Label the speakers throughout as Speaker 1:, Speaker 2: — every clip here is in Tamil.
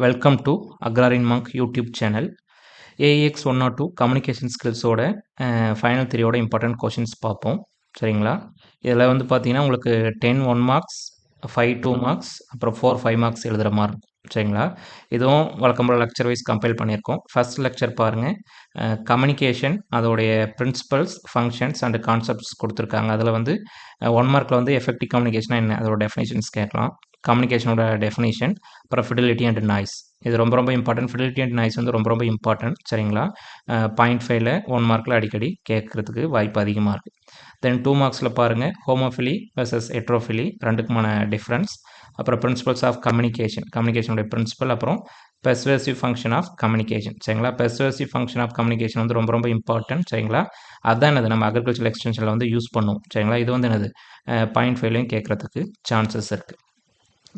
Speaker 1: வெல்கம் டு அக்ராரின் மங்க் யூடியூப் சேனல். ஏஎக்ஸ் 102 கம்யூனிகேஷன் ஸ்கில்ஸோட ஃபைனல் 3யோட இம்பார்ட்டன்ட் கொஷின்ஸ் பார்ப்போம். சரிங்களா? இதில் வந்து பார்த்தீங்கன்னா உங்களுக்கு 10 1 மார்க்ஸ், 5 2 மார்க்ஸ், அப்புறம் 4 5 மார்க்ஸ் எழுதுகிற மாதிரி இருக்கும். சரிங்களா? இதுவும் வழக்கம் போல் லெக்சர் வைஸ் கம்பைல் பண்ணியிருக்கோம். ஃபர்ஸ்ட் லெக்சர் பாருங்கள், கம்யூனிகேஷன் அதோடைய பிரின்சிபல்ஸ், ஃபங்க்ஷன்ஸ் அண்ட் கான்செப்ட்ஸ் கொடுத்துருக்காங்க. அதில் வந்து 1 மார்க்கில் வந்து எஃபெக்டிவ் கம்யூனிகேஷனா என்ன, அதோட டெஃபினேஷன்ஸ் கேட்கலாம். கம்யூனிகேஷனோட டெஃபினேஷன், அப்புறம் ஃபிடிலிட்டி அண்ட் நாய்ஸ். இது ரொம்ப இம்பார்ட்டன்ட். ஃபிடிலிட்டி அண்ட் நாய்ஸ் வந்து ரொம்ப இம்பார்ட்டன்ட். சரிங்களா? 0.5ல் 1 மார்க்கில் அடிக்கடி கேட்குறதுக்கு வாய்ப்பு அதிகமாக இருக்குது. தென் 2 மார்க்ஸில் பாருங்கள், ஹோமோஃபிலி வெர்சஸ் ஹெட்ரோஃபிலி ரெண்டுக்குமான டிஃப்ரென்ஸ், அப்புறம் பிரின்சிபல்ஸ் ஆஃப் கம்யூனிகேஷனுடைய பிரின்சிபல், அப்புறம் பெர்சுவேசிவ் ஃபங்க்ஷன் ஆஃப் கம்யூனிகேஷன். சரிங்களா? பெர்சுவேசிவ் ஃபங்க்ஷன் ஆஃப் கம்யூனிகேஷன் வந்து ரொம்ப இம்பார்ட்டன்ட். சரிங்களா? அதுதான் என்னது நம்ம அக்ரிகல்ச்சர் எக்ஸ்டென்ஷனில் வந்து யூஸ் பண்ணுவோம். சரிங்களா? இது வந்து என்னது 0.5லையும் கேட்குறதுக்கு சான்சஸ் இருக்குது.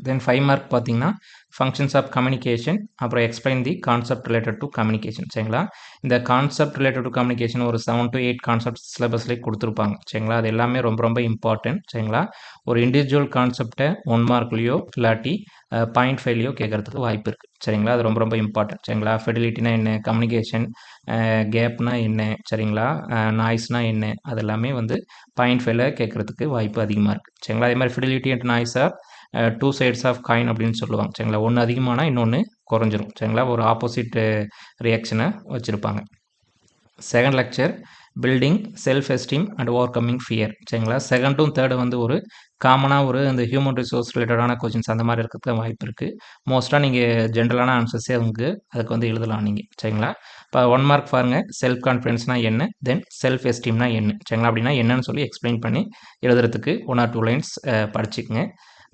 Speaker 1: தென் 5 மார்க் பார்த்தீங்கன்னா ஃபங்க்ஷன்ஸ் ஆஃப் கம்யூனிகேஷன், அப்புறம் explain the concept related to communication. சரிங்களா? இந்த கான்செப்ட் ரிலேட்டட் டு கம்யூனிகேஷன் ஒரு 7 to 8 கான்செப்ட் சிலபஸ்லேயே கொடுத்துருப்பாங்க. சரிங்களா? அது எல்லாமே ரொம்ப இம்பார்ட்டன்ட். சரிங்களா? ஒரு இண்டிவிஜுவல் கான்செப்டை 1 மார்க்லேயோ இல்லாட்டி 0.5லையோ கேட்குறதுக்கு வாய்ப்பு இருக்குது. சரிங்களா? அது ரொம்ப இம்பார்ட்டன்ட். சரிங்களா? ஃபெடிலிட்டினா என்ன, கம்யூனிகேஷன் கேப்னா என்ன, சரிங்களா, நாய்ஸ்னா என்ன, அது எல்லாமே வந்து 0.5ல கேட்குறதுக்கு வாய்ப்பு அதிகமாக இருக்குது. சரிங்களா? அதே மாதிரி fidelity and noise are 2 sides of coin அப்படின்னு சொல்லுவாங்க. சரிங்களா? ஒன்று அதிகமானால் இன்னொன்று குறைஞ்சிரும். சரிங்களா? ஒரு ஆப்போசிட் ரியாக்ஷனை வச்சுருப்பாங்க. Second lecture, building self esteem and over coming fear. சரிங்களா? செகண்டும் தேர்டு வந்து ஒரு காமனாக இந்த ஹியூமன் ரிசோர்ஸ் ரிலேட்டடான கொஷின்ஸ் அந்த மாதிரி இருக்கிறதுக்கு வாய்ப்பு இருக்குது. மோஸ்ட்டாக நீங்கள் ஜென்ரலான ஆன்சர்ஸே அதுக்கு வந்து எழுதலாம் நீங்கள். சரிங்களா? இப்போ 1 மார்க் பாருங்கள், செல்ஃப் கான்ஃபிடன்ஸ்னால் என்ன, தென் செல்ஃப் எஸ்டீம்னா என்ன. சரிங்களா? அப்படின்னா என்னன்னு சொல்லி எக்ஸ்பிளைன் பண்ணி எழுதுறதுக்கு 1 or 2 லைன்ஸ் படிச்சுக்கங்க.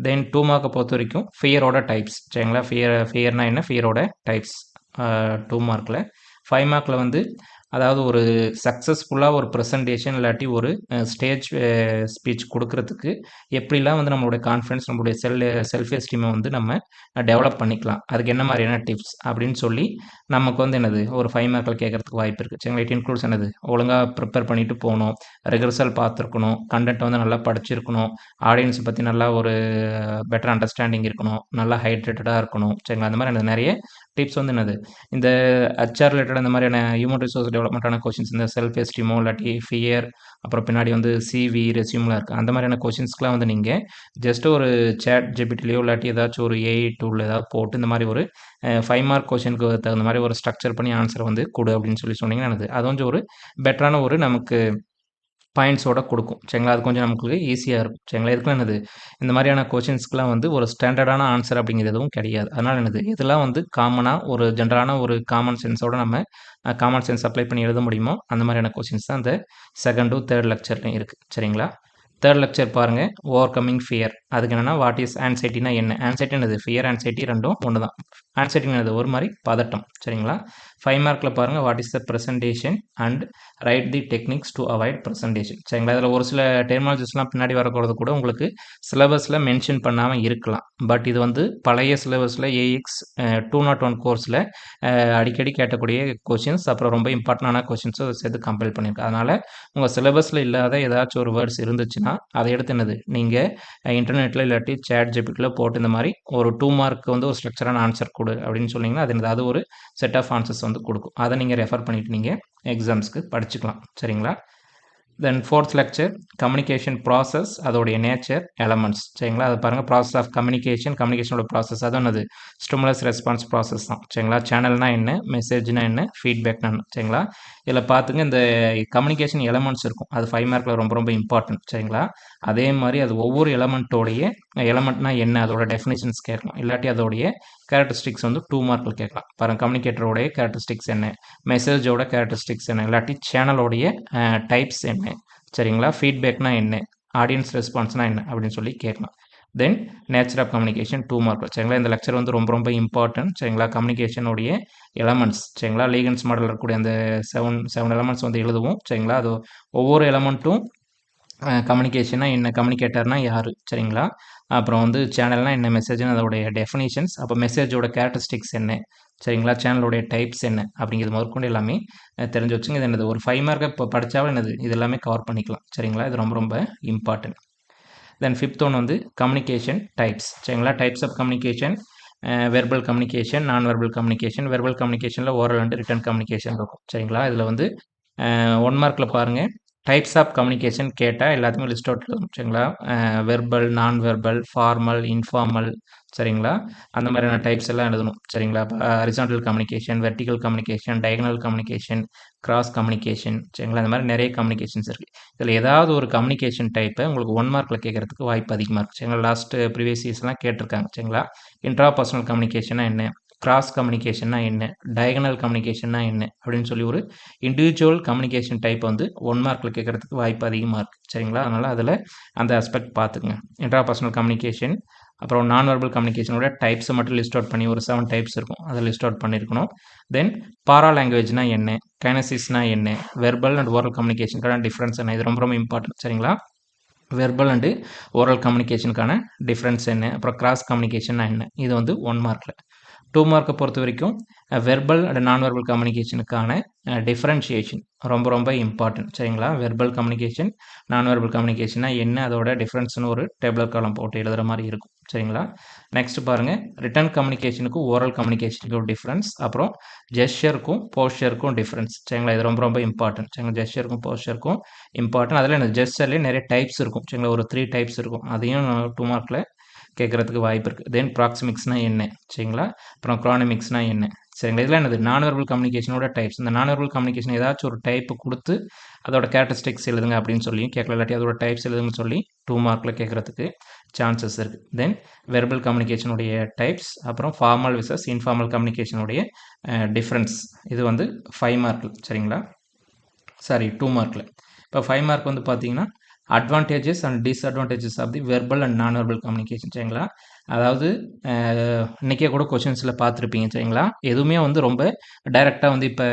Speaker 1: தென் 2 மார்க்கை பொறுத்த வரைக்கும் ஃபியரோட டைப்ஸ். சரிங்களா? ஃபியர்னா என்ன, ஃபியரோட டைப்ஸ் 2 மார்க்கில். 5 மார்க்கில் வந்து அதாவது ஒரு சக்ஸஸ்ஃபுல்லாக ஒரு ப்ரெசன்டேஷன் இல்லாட்டி ஒரு ஸ்டேஜ் ஸ்பீச் கொடுக்கறதுக்கு எப்படிலாம் வந்து நம்மளுடைய கான்ஃபிடன்ஸ், நம்மளுடைய செல்ஃப் எஸ்டீமை வந்து நம்ம டெவலப் பண்ணிக்கலாம், அதுக்கு என்ன மாதிரியான டிப்ஸ் அப்படின்னு சொல்லி நமக்கு வந்து என்னது ஒரு 5 மார்க்கில் கேட்குறதுக்கு வாய்ப்பு இருக்குது. சரிங்களா? இட் இன்க்ளூட்ஸ் என்னது, ஒழுங்காக ப்ரிப்பேர் பண்ணிட்டு போகணும், ரிஹர்சல் பார்த்துருக்கணும், கண்டென்ட் வந்து நல்லா படிச்சிருக்கணும், ஆடியன்ஸை பற்றி நல்லா ஒரு பெட்டர் அண்டர்ஸ்டாண்டிங் இருக்கணும், நல்லா ஹைட்ரேட்டடாக இருக்கணும். சரிங்களா? அந்த மாதிரி எனக்கு நிறைய டிப்ஸ் வந்து என்னது இந்த ஹெச்ஆர் ரிலேட்டட் இந்த மாதிரியான ஹியூமன் ரிசோர்ஸ் டெவலப்மெண்ட்டான கொஷின்ஸ், இந்த செல்ஃப் எஸ்டீமோ இல்லாட்டி ஃபியர், அப்புறம் பின்னாடி வந்து சிவி ரெஸ்யூம்லாம் இருக்குது, அந்த மாதிரியான கொஷின்ஸ்க்குலாம் வந்து நீங்கள் ஜஸ்ட் ஒரு சேட் ஜிபிடிலையோ இல்லாட்டி ஏதாச்சும் ஒரு ஏஐ டூல் ஏதாவது போட்டு இந்த மாதிரி ஒரு 5 மார்க் கொஷினுக்கு தகுந்த மாதிரி ஒரு ஸ்ட்ரக்சர் பண்ணி ஆன்சர் வந்து கொடு அப்படின்னு சொல்லி சொன்னீங்கன்னா அது கொஞ்சம் ஒரு பெட்டரான ஒரு நமக்கு பாயிண்ட்ஸோட கொடுக்கும். சரிங்களா? அது கொஞ்சம் நமக்கு ஈஸியாக இருக்கும். சரிங்களா? இதுக்குலாம் என்னது இந்த மாதிரியான கொஷின்ஸ்க்குலாம் வந்து ஒரு ஸ்டாண்டர்டான ஆன்சர் அப்படிங்கிறது எதுவும் கிடையாது. அதனால் என்னது இதெல்லாம் வந்து காமனாக ஒரு ஜென்ரலான ஒரு காமன் சென்ஸோட நம்ம காமன் சென்ஸ் அப்ளை பண்ணி எழுத முடியுமோ அந்த மாதிரியான கொஷின்ஸ் தான் அந்த செகண்ட் to தேர்ட் லெக்சர்லையும் இருக்குது. சரிங்களா? தேர்ட் லெக்சர் பாருங்கள், ஓவர் கம்மிங் ஃபியர். அதுக்கு என்னென்னா வாட் இஸ் ஆன்சைட்டினா என்ன, ஆன்சைட்டி என்னது, ஃபியர் ஆன்சைட்டி ரெண்டும் ஒன்று தான். ஆன்சைட்டிங்கிறது ஒரு மாதிரி பதட்டம். சரிங்களா? 5 மார்க்கில் பாருங்கள், what is the presentation and right the techniques to avoid presentation. சரிங்களா? இதில் ஒரு சில டெர்மாலஜிஸ்லாம் பின்னாடி வரக்கூடாது கூட உங்களுக்கு சிலபஸில் மென்ஷன் பண்ணாமல் இருக்கலாம். பட் இது வந்து பழைய சிலபஸில் ஏஎக்ஸ் 201 கோர்ஸில் அடிக்கடி கேட்டக்கூடிய கொஷின்ஸ், அப்புறம் ரொம்ப இம்பார்ட்டண்டான கொஷின்ஸும் சேர்த்து கம்பைல் பண்ணியிருக்கேன். அதனால் உங்கள் சிலபஸில் இல்லாத ஏதாச்சும் ஒரு வேர்ட்ஸ் இருந்துச்சுன்னா அதை எடுத்து என்னது நீங்கள் இன்டர்நெட்டில் இல்லாட்டி சேட் ஜிபிடியில் போட்டு இந்த மாதிரி ஒரு 2 மார்க்கு வந்து ஒரு ஸ்ட்ரக்சரான ஆன்சர் கொடு அப்படின்னு சொன்னீங்கன்னா அது ஒரு செட் ஆஃப் ஆன்சர்ஸ் வந்து கொடுக்கும். அதை நீங்கள் ரெஃபர் பண்ணிவிட்டு நீங்கள் எக்ஸாம்ஸ்க்கு படிச்சுக்கலாம். சரிங்களா? தென் ஃபோர்த் லெக்சர், கம்யூனிகேஷன் ப்ராசஸ், அதோடைய நேச்சர், எலமெண்ட்ஸ். சரிங்களா? அது பாருங்கள், ப்ராசஸ் ஆஃப் கம்யூனிகேஷனோட ப்ராசஸ், அது என்னது ஸ்டிமுலஸ் ரெஸ்பான்ஸ் ப்ராசஸ் தான். சரிங்களா? சேனல்னா என்ன, மெசேஜ்னா என்ன, ஃபீட்பேக்னா என்ன. சரிங்களா? இதில் பார்த்துங்க, இந்த கம்யூனிகேஷன் எலமெண்ட்ஸ் இருக்கும், அது 5 மார்க்கில் ரொம்ப இம்பார்ட்டன்ட். சரிங்களா? அதே மாதிரி அது ஒவ்வொரு எலமெண்ட்னா என்ன, அதோட டெஃபினேஷன்ஸ் கேட்கலாம், இல்லாட்டி அதோடைய கேரக்டரிஸ்டிக்ஸ் வந்து 2 மார்க்கில் கேட்கலாம். பாருங்கள், கம்யூனிகேட்டரோடைய கேரக்டரிஸ்டிக்ஸ் என்ன, மெசேஜோட கேரக்டரிஸ்டிக்ஸ் என்ன, இல்லாட்டி சேனலோடைய டைப்ஸ் என்ன. சரிங்களா? ஃபீட்பேக்னா என்ன, ஆடியன்ஸ் ரெஸ்பான்ஸ்னா என்ன அப்படின்னு சொல்லி கேட்கலாம். தென் நேச்சர் ஆஃப் கம்யூனிகேஷன் 2 மார்க். சரிங்களா? இந்த லெக்சர் வந்து ரொம்ப இம்பார்ட்டன்ட். சரிங்களா? கம்யூனிகேஷனுடைய எலமெண்ட்ஸ். சரிங்களா? லீகன்ஸ் மாடல் இருக்கக்கூடிய அந்த 7 எலமெண்ட்ஸ் வந்து எழுதுவோம். சரிங்களா? அது ஒவ்வொரு எலமெண்ட்டும் கம்யூனிகேஷனா என்ன, கம்யூனிகேட்டர்னா யார், சரிங்களா, அப்புறம் வந்து சேனல்னா என்ன, மெசேஜ்னு அதோடைய டெஃபினிஷன்ஸ், அப்போ மெசேஜோட கேரக்டரிஸ்டிக்ஸ் என்ன, சரிங்களா, சேனலோடைய டைப்ஸ் என்ன அப்படிங்கிறது முதற்கொண்டு எல்லாமே தெரிஞ்சு வச்சுங்க. இது என்னது ஒரு 5 மார்க்கை இப்போ படித்தாவே என்னது இது எல்லாமே கவர் பண்ணிக்கலாம். சரிங்களா? இது ரொம்ப இம்பார்ட்டன்ட். தென் ஃபிஃப்த் ஒன் வந்து கம்யூனிகேஷன் டைப்ஸ். சரிங்களா? Types of communication, verbal communication, non verbal communication. Verbal கம்யூனிகேஷனில் ஓரல் அண்ட் ரிட்டன் கம்யூனிகேஷன் இருக்கும். சரிங்களா? இதில் வந்து 1 மார்க்கில் பாருங்கள், டைப்ஸ் ஆஃப் கம்யூனிகேஷன் கேட்டால் எல்லாத்துக்குமே லிஸ்ட் அவுட் எழுதணும். சரிங்களா? Verbal, non verbal, formal, informal. சரிங்களா? அந்த மாதிரியான டைப்ஸ் எல்லாம் எழுதணும். சரிங்களா? Horizontal communication, vertical communication, diagonal communication, cross communication. சரிங்களா? இந்த மாதிரி நிறைய கம்யூனிகேஷன்ஸ் இருக்குது. இதில் ஏதாவது ஒரு கம்யூனிகேஷன் டைப்பை உங்களுக்கு 1 மார்க்கில் கேட்கறதுக்கு வாய்ப்பு அதிகமாக இருக்குது. சரிங்களா? லாஸ்ட்டு ப்ரீவியஸ் இயர்ஸ்லாம் கேட்டிருக்காங்க. சரிங்களா? இன்ட்ரா பர்சனல் கம்யூனிகேஷனா என்ன, கிராஸ் கம்யூனிகேஷன்னா என்ன, டயகனல் கம்யூனிகேஷன்னா என்ன அப்படின்னு சொல்லி ஒரு இண்டிவிஜுவல் கம்யூனிகேஷன் டைப் வந்து 1 மார்க்கில் கேட்கறதுக்கு வாய்ப்பு அதிகமாக இருக்குது. சரிங்களா? அதனால் அதில் அந்த ஆஸ்பெக்ட் பார்த்துக்குங்க. இன்ட்ரா பர்சனல் கம்யூனிகேஷன், அப்புறம் நான் வெர்பல் கம்யூனிகேஷனோட டைப்ஸை மட்டும் லிஸ்ட் அவுட் பண்ணி ஒரு 7 டைப்ஸ் இருக்கும், அதை லிஸ்ட் அவுட் பண்ணியிருக்கணும். தென் பாரா லாங்குவேஜ்னா என்ன, கைனசிஸ்னா என்ன, வெர்பல் அண்ட் ஓரல் கம்யூனிகேஷனுக்கான டிஃப்ரென்ஸ் என்ன, இது ரொம்ப ரொம்ப இம்பார்ட்டன்ட். சரிங்களா? வெர்பல் அண்டு ஓரல் கம்யூனிகேஷனுக்கான டிஃப்ரென்ஸ் என்ன, அப்புறம் கிராஸ் கம்யூனிகேஷன்னா என்ன, இது வந்து 1 மார்க்கில். 2 மார்க்கை பொறுத்த வரைக்கும் verbal and non verbal கம்யூனிகேஷனுக்கான differentiation ரொம்ப ரொம்ப இம்பார்ட்டன்ட். சரிங்களா? வெர்பல் கம்யூனிகேஷன், நான் வெர்பல் கம்யூனிகேஷன்னா என்ன, அதோட டிஃப்ரென்ஸ்னு ஒரு டேபிளர் காலம் போட்டு எழுதுகிற மாதிரி இருக்கும். சரிங்களா? நெக்ஸ்ட் பாருங்கள், ரிட்டன் கம்யூனிகேஷனுக்கும் ஓரல் கம்யூனிகேஷனுக்கும் டிஃப்ரென்ஸ், அப்புறம் ஜெஸ்டருக்கும் போஸ்டருக்கும் டிஃப்ரென்ஸ். சரிங்களா? இது ரொம்ப ரொம்ப இம்பார்ட்டன்ட். சரிங்களா? ஜெஸ்டருக்கும் போஸ்டருக்கும் இம்பார்ட்டன்ட். அதில் எனக்கு ஜெஸ்டர்லேயே நிறைய டைப்ஸ் இருக்கும். சரிங்களா? ஒரு 3 டைப்ஸ் இருக்கும். அதையும் 2 மார்க்கில் கேட்குறதுக்கு வாய்ப்பு இருக்குது. தென் ப்ராக்சிமிக்ஸ்னா என்ன, சரிங்களா? அப்புறம் க்ரானிமிக்ஸ்னா என்ன. சரிங்களா? இதெல்லாம் என்னது, நான் வெர்பல் கம்யூனிகேஷனோட டைப்ஸ். இந்த நான் வெர்பல் கம்யூனிகேஷன் ஏதாச்சும் ஒரு டைப்பு கொடுத்து அதோட கேரக்டரிஸ்டிக்ஸ் எழுதுங்க அப்படின்னு சொல்லியும் கேட்கல, இல்லாட்டி அதோட டைப்ஸ் எழுதுங்கன்னு சொல்லி 2 மார்க்கில் கேட்குறதுக்கு சான்சஸ் இருக்குது. தென் வெர்பல் கம்யூனிகேஷனுடைய டைப்ஸ், அப்புறம் ஃபார்மல் விசஸ் இன்ஃபார்மல் கம்யூனிகேஷனுடைய டிஃப்ரென்ஸ், இது வந்து 5 மார்க்கில். சரிங்களா? சாரி, 2 மார்க்கில். இப்போ 5 மார்க் வந்து பார்த்தீங்கன்னா advantages and disadvantages of the verbal and non verbal communication. சரிங்களா? அதாவது இன்றைக்கே கூட கொஷின்ஸில் பார்த்துருப்பீங்க. சரிங்களா? எதுவுமே வந்து ரொம்ப டைரெக்டாக வந்து இப்போ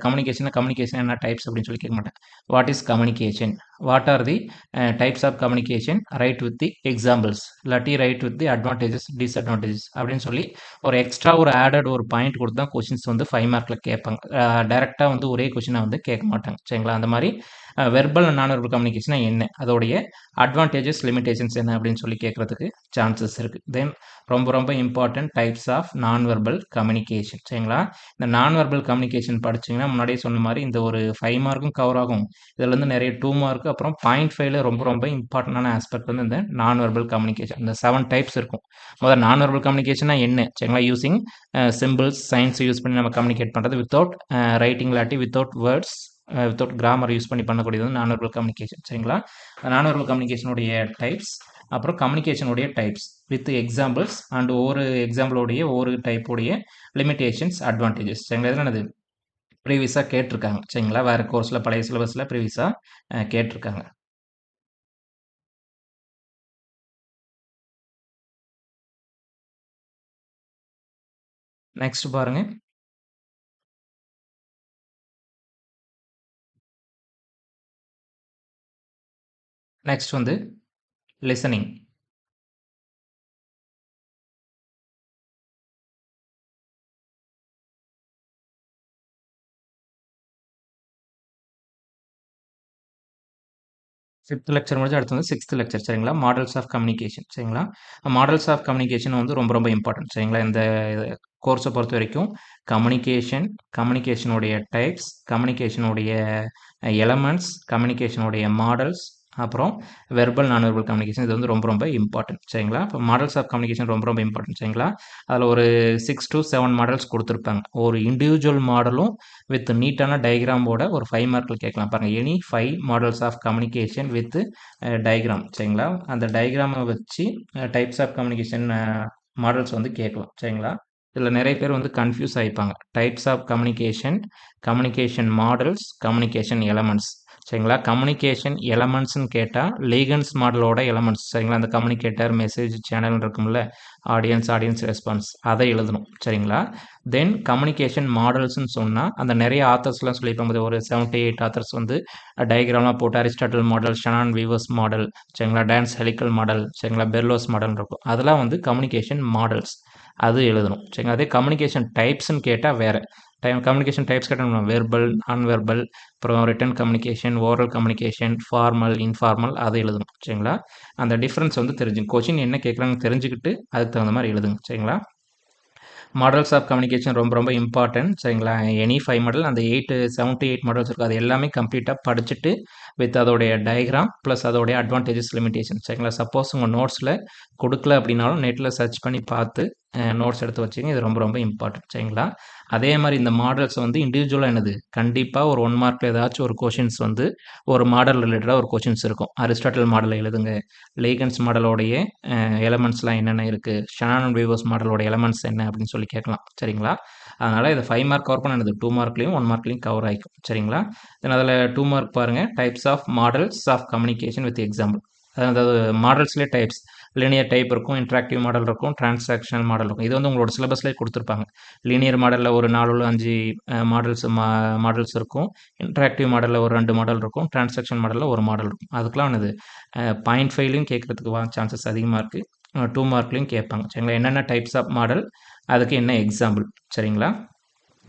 Speaker 1: கம்யூனிகேஷன் என்ன டைப்ஸ் அப்படின்னு சொல்லி கேட்க மாட்டேன். What is communication, what are the types of communication, write with the examples, இல்லாட்டி write with the advantages disadvantages அப்படின்னு சொல்லி ஒரு எக்ஸ்ட்ரா ஒரு ஆடட் ஒரு பாயிண்ட் கொடுத்து தான் கொஷின்ஸ் வந்து 5 மார்க்கில் கேட்பாங்க. டைரெக்டாக வந்து ஒரே கொஷினை வந்து கேட்க மாட்டாங்க. சரிங்களா? அந்த மாதிரி வெர்பல் அண்ட் நான் வெர்பல் கம்யூனிகேஷனா என்ன, அதோடைய அட்வான்டேஜஸ் லிமிடேஷன்ஸ் என்ன அப்படின்னு சொல்லி கேட்குறதுக்கு சான்சஸ் இருக்குது. தென் ரொம்ப ரொம்ப இம்பார்ட்டன்ட் டைப்ஸ் ஆஃப் நான் வெர்பல் கம்யூனிகேஷன். சரிங்களா? இந்த நான் வெர்பல் கம்யூனிகேஷன் படிச்சிங்கன்னா முன்னாடியே சொன்ன மாதிரி இந்த ஒரு 5 மார்க்கும் கவர் ஆகும். இதில் வந்து நிறைய 2 மார்க், அப்புறம் 0.5ல ரொம்ப ரொம்ப இம்பார்ட்டண்டான ஆஸ்பெக்ட் வந்து இந்த நான் வெர்பல் கம்யூனிகேஷன். இந்த 7 டைப்ஸ் இருக்கும். முதல்ல நான் வெர்பல் கம்யூனிகேஷனா என்ன, சரிங்களா? யூசிங் சிம்பிள்ஸ், சயின்ஸ் யூஸ் பண்ணி நம்ம கம்யூனிகேட் பண்ணுறது, வித்தவுட் ரைட்டிங் இல்லாட்டி without words, without grammar use பண்ணி பண்ணக்கூடியது வந்து நான் வெர்பல் கம்யூனிகேஷன். சரிங்களா? நான் வெர்பல் கம்யூனிகேஷனுடைய டைப்ஸ், அப்புறம் கம்யூனிகேஷனுடைய டைப்ஸ் வித் எக்ஸாம்பிள்ஸ் அண்ட் ஒவ்வொரு எக்ஸாம்பிளோடைய ஒவ்வொரு டைப்போடைய லிமிடேஷன்ஸ், அட்வான்டேஜஸ். சரிங்களா? இதெல்லாம் என்னது ப்ரீவியஸாக கேட்டிருக்காங்க. சரிங்களா? வேறு கோர்ஸில் பழைய சிலபஸில் ப்ரீவியஸாக கேட்டிருக்காங்க. நெக்ஸ்ட் பாருங்க, நெக்ஸ்ட் வந்து லிசனிங். ஃபிஃப்த் லெக்சர் முடிஞ்சு அடுத்து வந்து 6th லெக்சர். சரிங்களா? Models of communication. சரிங்களா? மாடல்ஸ் ஆஃப் கம்யூனிகேஷன் வந்து ரொம்ப ரொம்ப இம்பார்ட்டன்ட். சரிங்களா? இந்த கோர்ஸை பொறுத்த வரைக்கும் கம்யூனிகேஷன், கம்யூனிகேஷனுடைய டைப்ஸ், கம்யூனிகேஷனுடைய எலமெண்ட்ஸ், கம்யூனிகேஷனுடைய மாடல்ஸ், அப்புறம் வெர்பல் நான் வெர்பல் கம்யூனிகேஷன், இது வந்து ரொம்ப ரொம்ப இம்பார்ட்டன்ட். சரிங்களா? இப்போ மாடல்ஸ் ஆஃப் கம்யூனிகேஷன் ரொம்ப ரொம்ப இம்பார்ட்டன்ட். சரிங்களா? அதில் ஒரு 6 to 7 மாடல்ஸ் கொடுத்துருப்பாங்க. ஒரு இண்டிவிஜுவல் மாடலும் வித் நீட்டான டயக்ராமோட ஒரு 5 மார்க்கில் கேட்கலாம். பாருங்கள், any 5 models of communication with diagram. சரிங்களா? அந்த டயக்ராமை வச்சு டைப்ஸ் ஆஃப் கம்யூனிகேஷன் மாடல்ஸ் வந்து கேட்கலாம். சரிங்களா? இதில் நிறைய பேர் வந்து கன்ஃபியூஸ் ஆகிப்பாங்க. Types of communication, communication models, communication elements. சரிங்களா? கம்யூனிகேஷன் எலமெண்ட்ஸ்னு கேட்டால் லீகன்ஸ் மாடலோட எலமெண்ட்ஸ். சரிங்களா? அந்த கம்யூனிகேட்டர், மெசேஜ், சேனல் இருக்கும்ல, ஆடியன்ஸ் ரெஸ்பான்ஸ், அதை எழுதணும். சரிங்களா? தென் கம்யூனிகேஷன் மாடல்ஸ்னு சொன்னால் அந்த நிறைய ஆத்தர்ஸ்லாம் சொல்லியிருப்பாங்க. ஒரு 78 ஆத்தர்ஸ் வந்து டயக்ராம்லாம் போட்டு அரிஸ்டாட்டில் மாடல், ஷனான் வீவர்ஸ் மாடல், சரிங்களா? டான்ஸ் ஹெலிக்கல் மாடல், சரிங்களா? பெர்லோஸ் மாடல் இருக்கும். அதெல்லாம் வந்து கம்யூனிகேஷன் மாடல்ஸ், அது எழுதணும். சரிங்களா? அதே கம்யூனிகேஷன் டைப்ஸ்ன்னு கேட்டால் வேறு கம்யூனிகேஷன் டைப்ஸ் கேட்டால் வெர்பல், அன்வெர்பல், அப்புறம் return communication, oral communication, formal, informal, அதை எழுதணும். சரிங்களா? அந்த டிஃப்ரென்ஸ் வந்து தெரிஞ்சுங்க. கொஷின் என்ன கேட்குறாங்கன்னு தெரிஞ்சுக்கிட்டு அதுக்கு தகுந்த மாதிரி எழுதுங்க. சரிங்களா? மாடல்ஸ் ஆஃப் கம்யூனிகேஷன் ரொம்ப ரொம்ப இம்பார்ட்டன்ட் சரிங்களா. எனி 5 மாடல் அந்த 7 to 8 மாடல்ஸ் இருக்கும். அது எல்லாமே கம்ப்ளீட்டாக படிச்சுட்டு வித் அதோடைய டயக்ராம் ப்ளஸ் அதோடைய அட்வான்டேஜஸ் லிமிடேஷன் சரிங்களா. சப்போஸ் உங்கள் நோட்ஸில் கொடுக்கல அப்படின்னாலும் நெட்டில் சர்ச் பண்ணி பார்த்து நோட்ஸ் எடுத்து வச்சுங்க. இது ரொம்ப ரொம்ப இம்பார்ட்டன்ட் சரிங்களா. அதே மாதிரி இந்த மாடல்ஸ் வந்து இண்டிவிஜுவலாக என்னது கண்டிப்பாக ஒரு 1 மார்க்கில் ஏதாச்சும் ஒரு கொஷின்ஸ் வந்து ஒரு மாடல் ரிலேட்டடாக ஒரு கொஷின்ஸ் இருக்கும். அரிஸ்டாட்டில் மாடலை எழுதுங்க, லேகன்ஸ் மாடலோடைய எலமெண்ட்ஸ்லாம் என்னென்ன இருக்குது, ஷானன் அண்ட் வீவர்ஸ் மாடலோட எலமெண்ட்ஸ் என்ன அப்படின்னு சொல்லி கேட்கலாம் சரிங்களா. அதனால் இதை 5 மார்க் கவர் பண்ண என்னது 2 மார்க்லேயும் 1 மார்க்லேயும் கவர் ஆகிக்கும் சரிங்களா. தென் அதில் 2 மார்க் பாருங்கள், types of models of communication with example. அதாவது மாடல்ஸ்லேயே டைப்ஸ் லீனியர் டைப் இருக்கும், இன்ட்ராக்டிவ் மாடல் இருக்கும், டிரான்சாக்ஷனல் மாடல் இருக்கும். இது வந்து உங்களோட சிலபஸ்லேயே கொடுத்துருப்பாங்க. லீனியர் மாடலில் ஒரு 4 5 மாடல்ஸ் இருக்கும், இன்ட்ராக்டிவ் மாடலில் ஒரு 2 மாடல் இருக்கும், டிரான்சாக்ஷன் மாடலில் ஒரு மாடல் இருக்கும். அதுக்கெலாம் என்னது 0.5லையும் கேட்குறதுக்கு சான்சஸ் அதிகமாக இருக்குது. 2 மார்க்லையும் கேட்பாங்க சரிங்களா. என்னென்ன டைப்ஸ் ஆஃப் மாடல், அதுக்கு என்ன எக்ஸாம்பிள் சரிங்களா.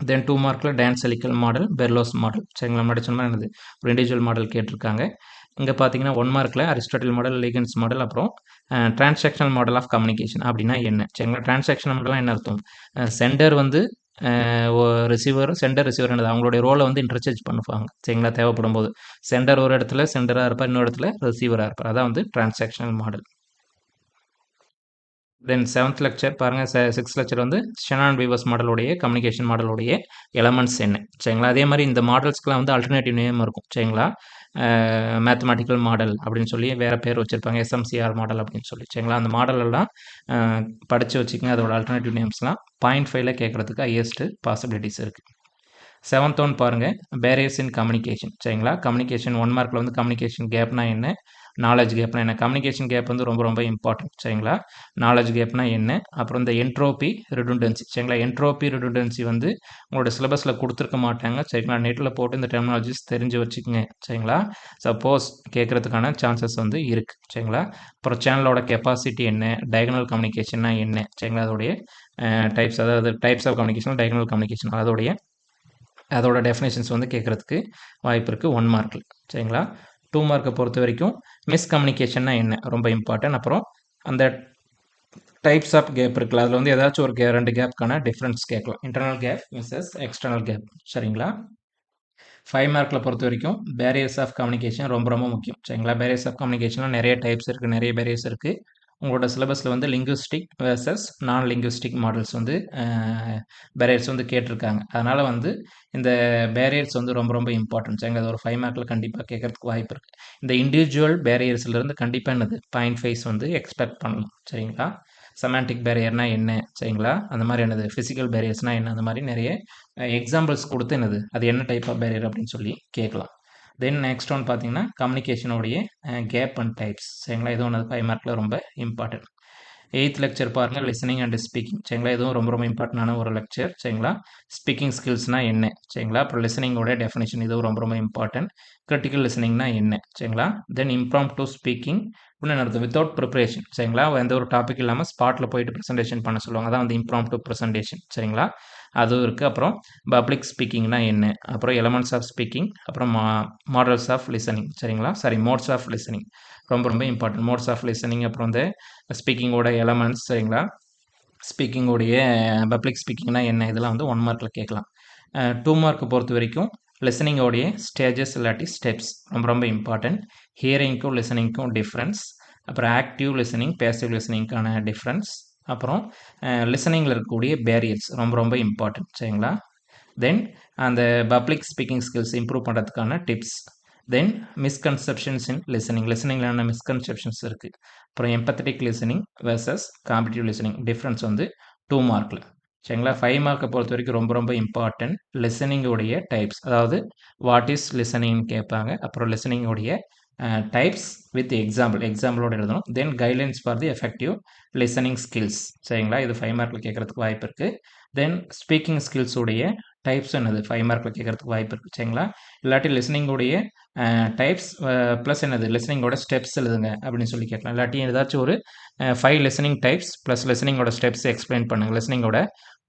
Speaker 1: தென் 2 மார்க்கில் டான்ஸ் எலிக்கல் மாடல், பெர்லோஸ் மாடல் சரிங்களா. முன்னாடி சொன்ன என்னது ஒரு இண்டிவிஜுவல் மாடல் கேட்டிருக்காங்க. இங்கே பார்த்தீங்கன்னா 1 மார்க்கில் அரிஸ்டாட்டில் மாடல், லேகன்ஸ் மாடல், அப்புறம் டிரான்சாக்ஷனல் மாடல் ஆஃப் கம்யூனிகேஷன் அப்படின்னா என்ன சரிங்களா. டிரான்சாக்ஷனல் மாடல்லாம் என்ன அர்த்தம், சென்டர் வந்து ரிசீவர், ரிசீவர் என்னது அவங்களுடைய ரோலை வந்து இன்டர்சேஞ்ச் பண்ணுவாங்க சரிங்களா. தேவைப்படும் போது சென்டர் ஒரு இடத்துல சென்டராக இருப்பார், இன்னொரு இடத்துல ரிசீவராக இருப்பார். அதான் வந்து டிரான்சாக்ஷனல் மாடல். தென் 7th லெக்சர் பாருங்கள், 6th லெக்சர் வந்து ஷெனான் வீவர்ஸ் மாடலுடைய கம்யூனிகேஷன் மாடலுடைய எலமெண்ட்ஸ் என்ன சரிங்களா. அதே மாதிரி இந்த மாடல்ஸ்க்குலாம் வந்து ஆல்டர்னேட்டிவ் நேம் இருக்கும் சரிங்களா. மேத்தமெட்டிக்கல் மாடல் அப்படின்னு சொல்லி வேறு பேர் வச்சுருப்பாங்க, எஸ்எம்சிஆர் மாடல் அப்படின்னு சொல்லி சரிங்களா. அந்த மாடலெல்லாம் படித்து வச்சுக்கோங்க. அதோட ஆல்டர்னேட்டிவ் நேம்ஸ்லாம் 0.5ல கேட்குறதுக்கு ஹையஸ்ட்டு பாசிபிலிட்டிஸ் இருக்குது. 7th ஒன் பாருங்கள், பேரியர்ஸ் இன் கம்யூனிகேஷன் சரிங்களா. கம்யூனிகேஷன் 1 மார்க்கில் வந்து கம்யூனிகேஷன் கேப்னா என்ன, நாலேஜ் கேப்னா என்ன. கம்யூனிகேஷன் கேப் வந்து ரொம்ப ரொம்ப இம்பார்ட்டன்ட் சரிங்களா. நாலேஜ் கேப்னா என்ன, அப்புறம் இந்த என்ட்ரோபி ரிடண்டன்சி சரிங்களா. என்ட்ரோபி ரிடண்டன்சி வந்து உங்களோட சிலபஸில் கொடுத்துருக்க மாட்டாங்க சரிங்களா. நெட்டில் போட்டு இந்த டெர்மினாலஜிஸ் தெரிஞ்சு வச்சுக்கோங்க சரிங்களா. சப்போஸ் கேட்குறதுக்கான சான்சஸ் வந்து இருக்குது சரிங்களா. அப்புறம் சேனலோட கெப்பாசிட்டி என்ன, டயகனல் கம்யூனிகேஷன்னா என்ன சரிங்களா. அதோடைய டைப்ஸ், அதாவது types of communication, diagonal communication அதோட டெஃபினேஷன்ஸ் வந்து கேட்குறதுக்கு வாய்ப்பு இருக்குது 1 மார்க்கில் சரிங்களா. 2 மார்க்கை பொறுத்த வரைக்கும் மிஸ்கம்யூனிகேஷன்னா என்ன ரொம்ப இம்பார்ட்டன்ட். அப்புறம் அந்த டைப்ஸ் ஆஃப் கேப் இருக்குல்ல, அதில் வந்து ஏதாச்சும் ஒரு 2 கேப்க்கான டிஃப்ரென்ஸ் கேட்கலாம். Internal gap misses external gap சரிங்களா. 5 மார்க்கில் பொறுத்த வரைக்கும் பேரியர்ஸ் ஆஃப் கம்யூனிகேஷன் ரொம்ப ரொம்ப முக்கியம் சரிங்களா. பேரியர்ஸ் ஆஃப் கம்யூனிகேஷனில் நிறைய டைப்ஸ் இருக்குது, நிறைய பேரியர்ஸ் இருக்குது. உங்களோட சிலபஸில் வந்து லிங்குவிஸ்டிக் வெர்சஸ் நான் லிங்குவிஸ்டிக் மாடல்ஸ் வந்து பேரியர்ஸ் வந்து கேட்டிருக்காங்க. அதனால் வந்து இந்த பேரியர்ஸ் வந்து ரொம்ப ரொம்ப இம்பார்ட்டன்ட் சரிங்களா. அது ஒரு 5 மார்க்கில் கண்டிப்பாக கேட்குறதுக்கு வாய்ப்பு இருக்குது. இந்த இண்டிவிஜுவல் பேரியர்ஸ்லேருந்து கண்டிப்பாக என்னது 0.5 வந்து எக்ஸ்பெக்ட் பண்ணலாம் சரிங்களா. செமாண்டிக் பேரியர்னா என்ன சரிங்களா, அந்த மாதிரி என்னது ஃபிசிக்கல் பேரியர்ஸ்னால் என்ன, அந்த மாதிரி நிறைய எக்ஸாம்பிள்ஸ் கொடுத்து என்னது அது என்ன டைப் ஆஃப் பேரியர் அப்படின்னு சொல்லி கேட்கலாம். தென் நெக்ஸ்ட் ஒன் பார்த்தீங்கன்னா கம்யூனிகேஷனுடைய கேப் அண்ட் டைப்ஸ் சரிங்களா. இது ஒன்று 5 மார்க்கில் ரொம்ப இம்பார்ட்டன்ட். 8th லெக்சர் பாருங்கள், லிசனிங் அண்ட் ஸ்பீக்கிங் சரிங்களா. இதுவும் ரொம்ப ரொம்ப இம்பார்ட்டண்டான ஒரு லெக்சர் சரிங்களா. ஸ்பீக்கிங் ஸ்கில்ஸ்னால் என்ன சரிங்களா. அப்புறம் லிசனிங்கோட டெஃபினேஷன் இதுவும் ரொம்ப ரொம்ப இம்பார்ட்டன்ட். கிரிட்டிக்கல் லிசனிங்னா என்ன சரிங்களா. தென் இம்ப்ராம்ப்டு ஸ்பீக்கிங் அப்படின்னு அர்த்தம், வித்தவுட் ப்ரிப்பரேஷன் சரிங்களா. எந்த ஒரு டாபிக் இல்லாமல் ஸ்பாட்டில் போயிட்டு ப்ரெசன்டேஷன் பண்ண சொல்லுவாங்க, அதான் வந்து இம்ப்ராம்ப்டு ப்ரெசன்டேஷன் சரிங்களா. அதுவும் இருக்குது. அப்புறம் பப்ளிக் ஸ்பீக்கிங்னா என்ன, அப்புறம் எலமெண்ட்ஸ் ஆஃப் ஸ்பீக்கிங், அப்புறம் மாடல்ஸ் ஆஃப் லிசனிங் சரிங்களா. மோட்ஸ் ஆஃப் லிசனிங் ரொம்ப ரொம்ப இம்பார்ட்டன்ட். மோட்ஸ் ஆஃப் லிசனிங், அப்புறம் இந்த ஸ்பீக்கிங்கோட எலமெண்ட்ஸ் சரிங்களா. ஸ்பீக்கிங்கோடைய பப்ளிக் ஸ்பீக்கிங்னா என்ன, இதெல்லாம் வந்து 1 மார்க்கில் கேட்கலாம். 2 மார்க்கை பொறுத்த வரைக்கும் லிசனிங்கோடைய ஸ்டேஜஸ் இல்லாட்டி ஸ்டெப்ஸ் ரொம்ப ரொம்ப இம்பார்ட்டன்ட். ஹியரிங்க்கும் லிசனிங்க்கும் டிஃப்ரென்ஸ், அப்புறம் ஆக்டிவ் லிசனிங், பேசிவ் லிசனிங்க்கான டிஃப்ரென்ஸ், அப்புறம் லிசனிங்கில் இருக்கக்கூடிய பேரியர்ஸ் ரொம்ப ரொம்ப இம்பார்ட்டன்ட் சரிங்களா. தென் அந்த பப்ளிக் ஸ்பீக்கிங் ஸ்கில்ஸ் இம்ப்ரூவ் பண்ணுறதுக்கான டிப்ஸ். தென் மிஸ்கன்செப்ஷன்ஸ் இன் லிசனிங்கில் என்ன மிஸ்கன்செப்ஷன்ஸ் இருக்குது. அப்புறம் empathetic listening versus competitive listening difference வந்து 2 மார்க்கில் சரிங்களா. 5 மார்க்கை பொறுத்த வரைக்கும் ரொம்ப ரொம்ப இம்பார்ட்டன்ட் லிசனிங்கோடைய டைப்ஸ், அதாவது வாட் இஸ் லிசனிங்னு கேட்பாங்க. அப்புறம் லிசனிங்கோடைய டைப்ஸ் வித் எக்ஸாம்பிளோட எழுதணும். Then guidelines for the effective listening skills சரிங்களா. இது 5 மார்க்கில் கேட்குறதுக்கு வாய்ப்பு இருக்குது. தென் ஸ்பீக்கிங் ஸ்கில்ஸுடைய டைப்ஸ் என்னது 5 மார்க்கில் கேட்குறதுக்கு வாய்ப்பு இருக்குது சரிங்களா. இல்லாட்டி லிசனிங்கோடைய டைப்ஸ் ப்ளஸ் என்னது லிசனிங்கோட ஸ்டெப்ஸ் எழுதுங்க அப்படின்னு சொல்லி கேட்கலாம். இல்லாட்டி ஏதாச்சும் ஒரு 5 லிசனிங் டைப்ஸ் ப்ளஸ் லிசனிங்கோட ஸ்டெப்ஸ் எக்ஸ்பிளைன் பண்ணுங்கள், லிசனிங்கோட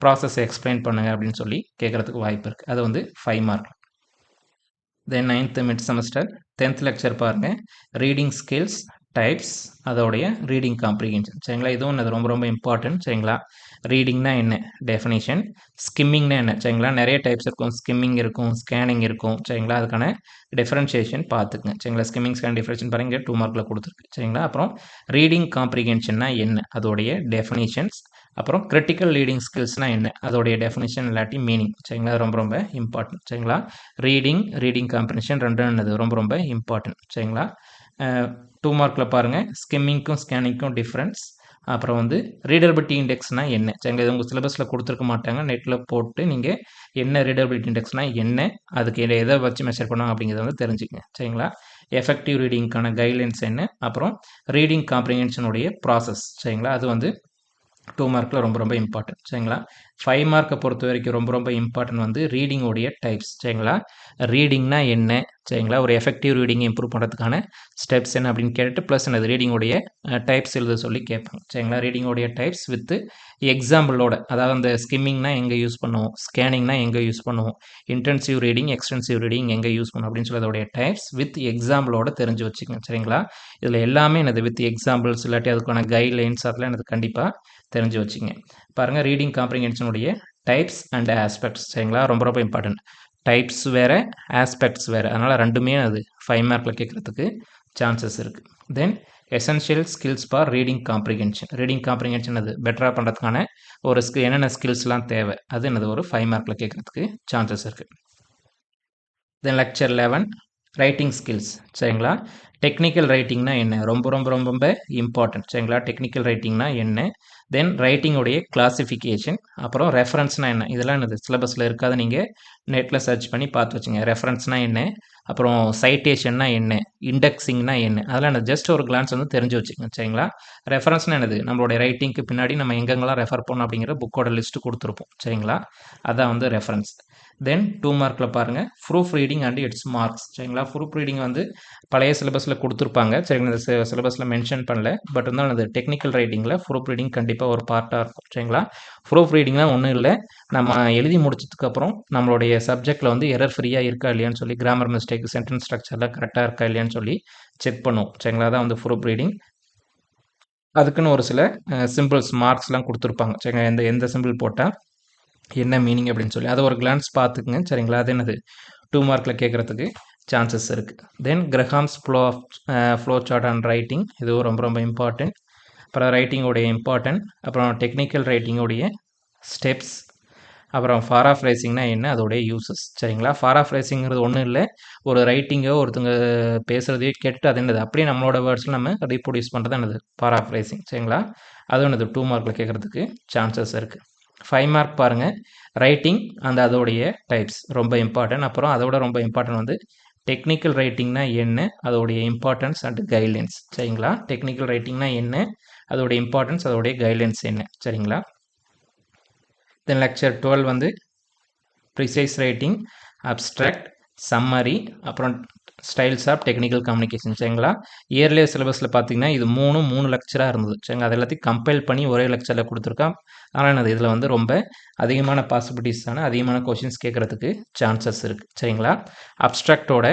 Speaker 1: ப்ராசஸ் எக்ஸ்பிளைன் பண்ணுங்கள் அப்படின்னு சொல்லி கேட்குறதுக்கு வாய்ப்பு இருக்குது. அது வந்து 5 மார்க். தென் 9th mid semester 10th lecture பாருங்கள், ரீடிங் ஸ்கில்ஸ், டைப்ஸ் அதோடைய ரீடிங் காம்ப்ரிஹென்ஷன் சரிங்களா. இதுவும் அது ரொம்ப ரொம்ப இம்பார்ட்டன்ட் சரிங்களா. ரீடிங்னா என்ன டெஃபினிஷன், ஸ்கிம்மிங்னா என்ன சரிங்களா. நிறைய டைப்ஸ் இருக்கும், ஸ்கிம்மிங் இருக்கும், ஸ்கேனிங் இருக்கும் சரிங்களா. அதுக்கான டிஃபரன்ஷியேஷன் பார்த்துக்குங்க சரிங்களா. ஸ்கிம்மிங் ஸ்கேன் டிஃபரன்ஷியேஷன் பாருங்க 2 மார்க்கில் கொடுத்துருக்கு சரிங்களா. அப்புறம் ரீடிங் காம்ப்ரிஹென்ஷன்னா என்ன அதோடைய டெஃபினிஷன்ஸ், அப்புறம் கிரிட்டிக்கல் ரீடிங் ஸ்கில்ஸ்னால் என்ன அதோடைய டெஃபினிஷன் இல்லாட்டி மீனிங் சரிங்களா. ரொம்ப ரொம்ப இம்பார்ட்டன்ட் சரிங்களா. ரீடிங் காம்ப்ரிஹென்ஷன் ரெண்டும் என்னது ரொம்ப ரொம்ப இம்பார்ட்டன்ட் சரிங்களா. 2 மார்க்கில் பாருங்கள் ஸ்கிம்மிங்க்கும் ஸ்கேனிங்க்கும் டிஃப்ரென்ஸ், அப்புறம் வந்து ரீடபிலிட்டி இண்டெக்ஸ்னால் என்ன சரிங்களா. இது உங்கள் சிலபஸில் கொடுத்துருக்க மாட்டாங்க, நெட்டில் போட்டு நீங்கள் என்ன ரீடபிலிட்டி இண்டெக்ஸ்னால் என்ன, அதுக்கு எதை வச்சு மெஷர் பண்ணுவாங்க அப்படிங்கிறத வந்து தெரிஞ்சுக்கங்க சரிங்களா. எஃபெக்டிவ் ரீடிங்க்கான கைட்லைன்ஸ் என்ன, அப்புறம் ரீடிங் காம்ப்ரிஹென்ஷனுடைய ப்ராசஸ் சரிங்களா. அது வந்து 2 மார்க்கில் ரொம்ப ரொம்ப இம்பார்ட்டன்ட் சரிங்களா. 5 மார்க்கை பொறுத்த வரைக்கும் ரொம்ப ரொம்ப இம்பார்ட்டன்ட் வந்து ரீடிங்கோடைய டைப்ஸ் சரிங்களா. ரீடிங்னா என்ன சரிங்களா, ஒரு எஃபெக்டிவ் ரீடிங் இம்ப்ரூவ் பண்ணுறதுக்கான ஸ்டெப்ஸ் என்ன அப்படின்னு கேட்டுட்டு ப்ளஸ் என்னது ரீடிங்கோடைய டைப்ஸ் எழுத சொல்லி கேட்பாங்க சரிங்களா. ரீடிங்கோடைய டைப்ஸ் வித் எக்ஸாம்பிளோட, அதாவது அந்த ஸ்கிம்மிங்னா எங்கே யூஸ் பண்ணுவோம், ஸ்கேனிங்னா எங்கே யூஸ் பண்ணுவோம், இன்டென்சிவ் ரீடிங் எக்ஸ்டென்சிவ் ரீடிங் எங்கே யூஸ் பண்ணுவோம் அப்படின்னு சொல்லி அதோடைய டைப்ஸ் வித் எக்ஸாம்பிளோட தெரிஞ்சு வச்சுக்கோங்க சரிங்களா. இதில் எல்லாமே என்னது வித் எக்ஸாம்பிள்ஸ் இல்லாட்டி அதுக்கான கைட்லைன்ஸ் அதெல்லாம் எனக்கு கண்டிப்பாக தெரிஞ்சு வச்சுங்க. பாருங்கள் ரீடிங் காம்ப்ரிஹென்ஷனுடைய டைப்ஸ் அண்ட் ஆஸ்பெக்ட்ஸ் சரிங்களா. ரொம்ப ரொம்ப இம்பார்ட்டன்ட். டைப்ஸ் வேறு ஆஸ்பெக்ட்ஸ் வேறு, அதனால் ரெண்டுமே அது 5 மார்க்கில் கேட்குறதுக்கு சான்சஸ் இருக்குது. தென் essential skills for reading comprehension. Reading comprehension அது பெட்டராக பண்ணுறதுக்கான ஒரு என்னென்ன ஸ்கில்ஸ்லாம் தேவை அது என்னது ஒரு 5 மார்க்கில் கேட்குறதுக்கு சான்சஸ் இருக்குது. தென் லெக்சர் 11 ரைட்டிங் ஸ்கில்ஸ் சரிங்களா. டெக்னிக்கல் ரைட்டிங்னா என்ன ரொம்ப ரொம்ப ரொம்ப ரொம்ப இம்பார்ட்டன்ட் சரிங்களா. டெக்னிக்கல் ரைட்டிங்னா என்ன, தென் ரைட்டிங்கோடைய கிளாசிஃபிகேஷன், அப்புறம் ரெஃபரன்ஸ்னால் என்ன, இதெல்லாம் என்னது சிலபஸில் இருக்காது, நீங்கள் நெட்டில் சர்ச் பண்ணி பார்த்து வச்சுங்க. ரெஃபரன்ஸ்னால் என்ன, அப்புறம் சைட்டேஷன்னா என்ன, இண்டெக்ஸிங்னா என்ன, அதெல்லாம் என்ன ஜஸ்ட் ஒரு கிளான்ஸ் வந்து தெரிஞ்சு வச்சுக்கோங்க சரிங்களா. ரெஃபரன்ஸ்னால் என்னது, நம்மளுடைய ரைட்டிங்க்கு பின்னாடி நம்ம எங்கெங்கெல்லாம் ரெஃபர் பண்ணோம் அப்படிங்கிற புக்கோட லிஸ்ட்டு கொடுத்துருப்போம் சரிங்களா. அதான் வந்து ரெஃபரன்ஸ். தென் 2 மார்க்கில் பாருங்கள் proofreading and its marks சரிங்களா. ப்ரூஃப் ரீடிங் வந்து பழைய சிலபஸில் கொடுத்துருப்பாங்க சரிங்களா, இந்த சிலபஸில் மென்ஷன் பண்ணல, பட் இருந்தாலும் அது டெக்னிக்கல் ரைட்டிங்கில் ப்ரூஃப் ரீடிங் கண்டிப்பாக ஒரு பார்ட்டாக இருக்கும் சரிங்களா. ப்ரூஃப் ரீடிங்லாம் ஒன்றும் இல்லை, நம்ம எழுதி முடிச்சதுக்கப்புறம் நம்மளுடைய சப்ஜெக்டில் வந்து எரர் ஃப்ரீயாக இருக்கா இல்லையான்னு சொல்லி, கிராமர் மிஸ்டேக் சென்டென்ஸ் ஸ்ட்ரக்சரில் கரெக்டாக இருக்கா இல்லையான்னு சொல்லி செக் பண்ணுவோம் சரிங்களா. அதான் வந்து ப்ரூஃப் ரீடிங். அதுக்குன்னு ஒரு சில சிம்பிள்ஸ் மார்க்ஸ்லாம் கொடுத்துருப்பாங்க சரிங்களா. எந்த சிம்பிள் போட்டால் என்ன மீனிங் அப்படின்னு சொல்லி அதை ஒரு கிளான்ஸ் பார்த்துக்குங்க சரிங்களா. அது என்னது 2 மார்க்கில் கேட்குறதுக்கு சான்சஸ் இருக்குது. Then Graham's flow chart and writing, இதுவும் ரொம்ப ரொம்ப இம்பார்ட்டன்ட். அப்புறம் ரைட்டிங்கோடைய இம்பார்ட்டன்ட், அப்புறம் டெக்னிக்கல் ரைட்டிங்கோடைய ஸ்டெப்ஸ், அப்புறம் ஃபாராஃப்ரைசிங்னா என்ன அதோடைய யூசஸ் சரிங்களா. ஃபாராஃப்ரைசிங்கிறது ஒன்றும் இல்லை, ஒரு ரைட்டிங்கோ ஒருத்தங்க பேசுகிறதையோ கேட்டுட்டு அது என்னது அப்படியே நம்மளோட வேர்ட்ஸில் நம்ம ரீப்ரொடியூஸ் பண்ணுறது என்னது ஃபாராஃப்ரைசிங் சரிங்களா. அதுவும் என்னது 2 மார்க்கில் கேட்குறதுக்கு சான்சஸ் இருக்குது. 5 மார்க் பாருங்கள் ரைட்டிங் அந்த அதோடைய டைப்ஸ் ரொம்ப இம்பார்ட்டன்ட். அப்புறம் அதோட ரொம்ப இம்பார்ட்டன்ட் வந்து டெக்னிக்கல் ரைட்டிங்னா என்ன அதோடைய இம்பார்ட்டன்ஸ் அண்ட் கைட்லைன்ஸ் சரிங்களா. டெக்னிக்கல் ரைட்டிங்னா என்ன அதோடைய இம்பார்ட்டன்ஸ் அதோடைய கைட்லைன்ஸ் என்ன சரிங்களா. தென் லெக்சர் 12 வந்து ப்ரிசைஸ் ரைட்டிங், அப்ஸ்ட்ராக்ட், சம்மரி, அப்புறம் ஸ்டைல்ஸ் ஆஃப் டெக்னிக்கல் கம்யூனிகேஷன் சரிங்களா. இயர்லியர் சிலபஸில் பார்த்தீங்கன்னா இது 3 லெக்சராக இருந்தது சரிங்களா. அது எல்லாத்தையும் கம்பைல் பண்ணி ஒரே லெக்சரில் கொடுத்துருக்கான். ஆனால் என்னது இதில் வந்து ரொம்ப அதிகமான பாசிபிலிட்டிஸான அதிகமான கொஷின்ஸ் கேட்குறதுக்கு சான்சஸ் இருக்குது சரிங்களா. அப்ஸ்ட்ராக்டோட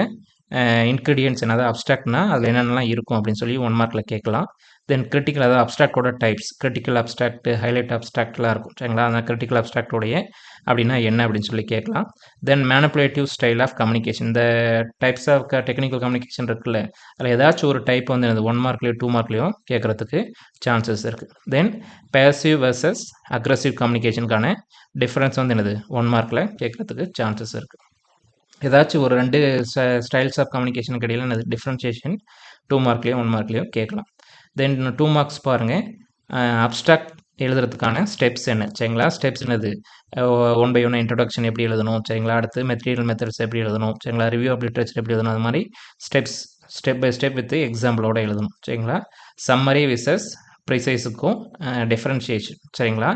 Speaker 1: இன்க்ரீடியன்ட்ஸ் என்னது, அப்ஸ்ட்ராக்ட்னா அதில் என்னென்னலாம் இருக்கும் அப்படின்னு சொல்லி 1 மார்க்கில் கேட்கலாம். தென் கிரிட்டிக்கல், அதாவது அப்ஸ்ட்ராக்டோட டைப்ஸ், கிரிட்டிக்கல் அப்ஸ்ட்ராக்ட், ஹைலைட் அப்ஸ்ட்ராக்ட்லாம் இருக்கும் சரிங்களா. அந்த கிரிட்டிக்கல் அப்ஸ்ட்ராக்டோடைய அப்படின்னா என்ன அப்படின்னு சொல்லி கேட்கலாம். தென் மேனிப்புலேட்டிவ் ஸ்டைல் ஆஃப் கம்யூனிகேஷன், இந்த டைப்ஸ் ஆஃப் டெக்னிக்கல் கம்யூனிகேஷன் இருக்குல்ல, அதில் ஏதாச்சும் ஒரு டைப் வந்து எனது 1 மார்க்லேயோ 2 மார்க்லேயோ கேட்குறதுக்கு சான்சஸ் இருக்குது. தென் பேசிவ் வெர்சஸ் அக்ரெசிவ் கம்யூனிகேஷனுக்கான டிஃப்ரென்ஸ் வந்து என்னது 1 மார்க்கில் கேட்குறதுக்கு சான்சஸ் இருக்குது. ஏதாச்சும் ஒரு 2 ஸ்டைல்ஸ் ஆஃப் கம்யூனிகேஷனுக்கு இடையில என்னது டிஃப்ரென்ஷியேஷன் 2 மார்க்லேயோ 1 மார்க்லேயோ கேட்கலாம். தென் 2 மார்க்ஸ் பாருங்கள் அப்ஸ்ட்ராக்ட் எழுதுறதுக்கான ஸ்டெப்ஸ் என்ன சரிங்களா. ஸ்டெப்ஸ் என்னது 1 by 1 இன்ட்ரடக்ஷன் எப்படி எழுதணும் சரிங்களா, அடுத்து மெட்டீரியல் மெத்தட்ஸ் எப்படி எழுதணும் சரிங்களா, ரிவ்யூ ஆஃப் லிட்ரேச்சர் எப்படி எழுதணும், அது மாதிரி ஸ்டெப் பை ஸ்டெப் வித் எக்ஸாம்பிளோட எழுதணும் சரிங்களா. சம்மரி விசஸ் ப்ரிசைஸுக்கும் டிஃப்ரென்ஷியேஷன் சரிங்களா.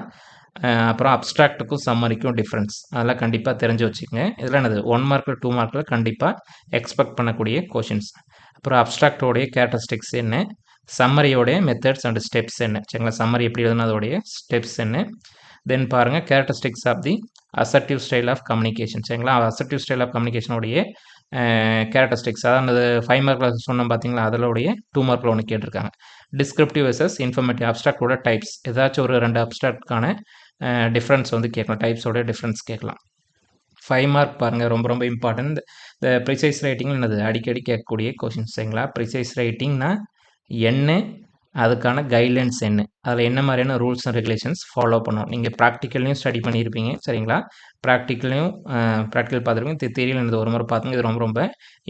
Speaker 1: அப்புறம் அப்ஸ்ட்ராக்ட்டுக்கும் சம்மரிக்கும் டிஃப்ரென்ஸ் அதெல்லாம் கண்டிப்பாக தெரிஞ்சு வச்சுக்கோங்க. இதெல்லாம் என்னது 1 மார்க்கில் 2 மார்க்கில் கண்டிப்பாக எக்ஸ்பெக்ட் பண்ணக்கூடிய கொஷின்ஸ். அப்புறம் அப்ஸ்ட்ராக்டோடைய கேரக்டரிஸ்டிக்ஸ் என்ன, சம்மரியோடைய மெத்தட்ஸ் அண்ட் ஸ்டெப்ஸ் என்ன சரிங்களா. சம்மரி எப்படி எழுதுனா அதோடைய ஸ்டெப்ஸ் என்ன. தென் பாருங்கள் characteristics of the assertive style of communication சரிங்களா. அசர்ட்டிவ் ஸ்டைல் ஆஃப் கம்யூனிகேஷனுடைய கேரக்டரிஸ்டிக்ஸ் அதாவது 5 மார்க்கில் சொன்னோம் பார்த்தீங்களா, அதோடைய 2 மார்க்கில் ஒன்று கேட்டிருக்காங்க. டிஸ்கிரிப்டிவ் வெர்சஸ் இன்ஃபர்மேட்டிவ் அப்ஸ்ட்ராக்டோட டைப்ஸ் ஏதாச்சும் ஒரு 2 அப்ஸ்ட்ராக்ட்கான டிஃப்ரென்ஸ் வந்து கேட்கலாம், டைப்ஸோட டிஃப்ரென்ஸ் கேட்கலாம். 5 மார்க் பாருங்கள், ரொம்ப ரொம்ப இம்பார்ட்டன்ட். இந்த ப்ரிசைஸ் ரைட்டிங் என்னது அடிக்கடி கேட்கக்கூடிய கொஷின்ஸ் சரிங்களா. ப்ரிசைஸ் ரைட்டிங்னா என்ன, அதுக்கான கைட்லைன்ஸ் என்ன, அதில் என்ன மாதிரியான ரூல்ஸ் அண்ட் ரெகுலேஷன்ஸ் ஃபாலோ பண்ணணும். நீங்கள் ப்ராக்டிக்கல்லையும் ஸ்டடி பண்ணியிருப்பீங்க சரிங்களா. ப்ராக்டிக்கல் பார்த்துருப்பீங்க, தியரியில் என்னது ஒரு முறை பார்த்துங்க. இது ரொம்ப ரொம்ப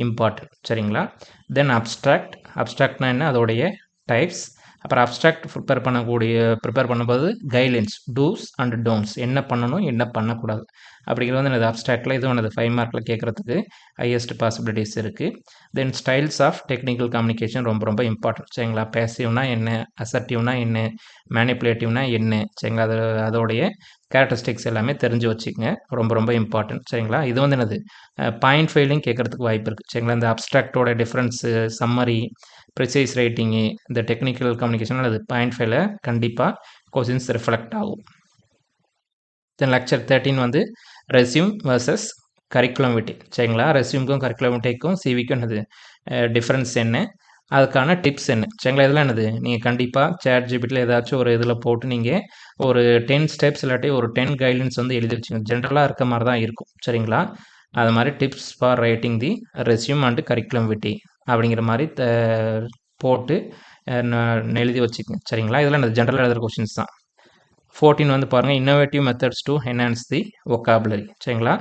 Speaker 1: இம்பார்ட்டன்ட் சரிங்களா. தென் அப்ஸ்ட்ராக்ட்னா என்ன, அதோடைய டைப்ஸ். அப்புறம் அப்ஸ்ட்ராக்ட் ப்ரிப்பேர் பண்ணும்போது கைட்லைன்ஸ், டூஸ் அண்ட் டோன்ட்ஸ், என்ன பண்ணணும் என்ன பண்ணக்கூடாது அப்படிங்கிறது வந்து எனது அப்ஸ்ட்ராக்டில் இது ஒன்று 5 மார்க்கில் கேட்குறதுக்கு ஹையஸ்ட் பாசிபிலிட்டிஸ் இருக்குது. தென் ஸ்டைல்ஸ் ஆஃப் டெக்னிக்கல் கம்யூனிகேஷன் ரொம்ப ரொம்ப இம்பார்ட்டன்ட் சரிங்களா. பேசிவ்னா என்ன, அசர்ட்டிவ்னா என்ன, மேனிப்புலேட்டிவ்னா என்ன சரிங்களா, அதோடைய கேரக்டரிஸ்டிக்ஸ் எல்லாமே தெரிஞ்சு வச்சுக்கோங்க, ரொம்ப ரொம்ப இம்பார்ட்டன்ட் சரிங்களா. இது வந்து என்னது பாயிண்ட் ஃபெயிலிங் கேட்குறதுக்கு வாய்ப்பு இருக்குது சரிங்களா. இந்த அப்ஸ்ட்ராக்டோட டிஃப்ரென்ஸு, சம்மரி, ப்ரிசைஸ் ரைட்டிங்கு, இந்த டெக்னிக்கல் கம்யூனிகேஷன் அது பாயிண்ட் ஃபெயில கண்டிப்பாக கொஷின்ஸ் ரிஃப்ளெக்ட் ஆகும். தென் லெக்சர் 13 வந்து ரெஸ்யூம் வர்சஸ் கரிக்குலம் விட்டி சரிங்களா. ரெஸ்யூமுக்கும் கரிக்குலம் விட்டிக்கும் சிவிக்கும் என்னது டிஃப்ரென்ஸ் என்ன, அதுக்கான டிப்ஸ் என்ன சரிங்களா. இதெல்லாம் என்னது நீங்கள் கண்டிப்பாக ChatGPTல ஏதாச்சும் ஒரு இதில் போட்டு நீங்கள் ஒரு 10 ஸ்டெப்ஸ் இல்லாட்டி ஒரு 10 கைட்லைன்ஸ் வந்து எழுதி வச்சுங்க. ஜென்ரலாக இருக்க மாதிரி தான் இருக்கும் சரிங்களா. அது மாதிரி tips for writing the resume and curriculum vitae அப்படிங்கிற மாதிரி போட்டு எழுதி வச்சுக்கோங்க சரிங்களா. இதெல்லாம் என்னது ஜென்ரலாக எழுதுகிற கொஷின்ஸ் தான். 14 வந்து பாருங்கள், innovative methods to enhance the vocabulary சரிங்களா.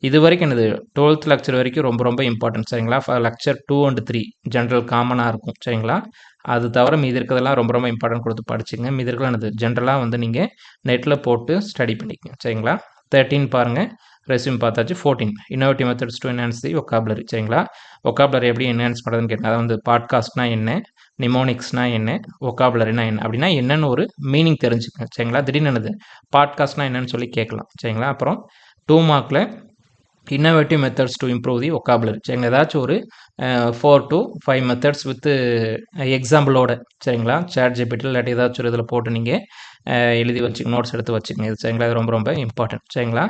Speaker 1: இது வரைக்கும் என்னது 12th லெக்சர் வரைக்கும் ரொம்ப ரொம்ப இம்பார்ட்டன்ட் சரிங்களா. லெக்சர் 2 and 3 ஜென்ரல் காமனாக இருக்கும் சரிங்களா. அது தவிர மீதி இருக்கிறதெல்லாம் ரொம்ப ரொம்ப இம்பார்ட்டன்ட் கொடுத்து படிச்சுங்க. மீதி இருக்கலாம் என்னது ஜென்ரலாக வந்து நீங்கள் நெட்டில் போட்டு ஸ்டடி பண்ணிக்கங்க சரிங்களா. 13 பாருங்கள், ரெஸ்யூம் பார்த்தாச்சு. 14 innovative methods to enhance the vocabulary சரிங்களா. ஒக்காபுலரி எப்படி என்ஹான்ஸ் பண்ணுறதுன்னு கேட்டால், அதாவது வந்து பாட்காஸ்ட்னா என்ன, நிமோனிக்ஸ்னா என்ன, ஒக்காபுலரினா என்ன அப்படின்னா என்னன்னு ஒரு மீனிங் தெரிஞ்சுக்கங்க சரிங்களா. திடீர்னு என்னது பாட்காஸ்ட்னா என்னன்னு சொல்லி கேட்கலாம் சரிங்களா. அப்புறம் 2 மார்க்கில் innovative methods to improve the vocabulary சரிங்களா. ஏதாச்சும் ஒரு 4 to 5 மெத்தட்ஸ் வித் எக்ஸாம்பிளோட சரிங்களா. ChatGPT இல்லாட்டி ஏதாச்சும் ஒரு இதில் போட்டு நீங்கள் எழுதி வச்சுக்க, நோட்ஸ் எடுத்து வச்சுக்கோங்க இது சரிங்களா. இது ரொம்ப ரொம்ப இம்பார்ட்டன்ட் சரிங்களா.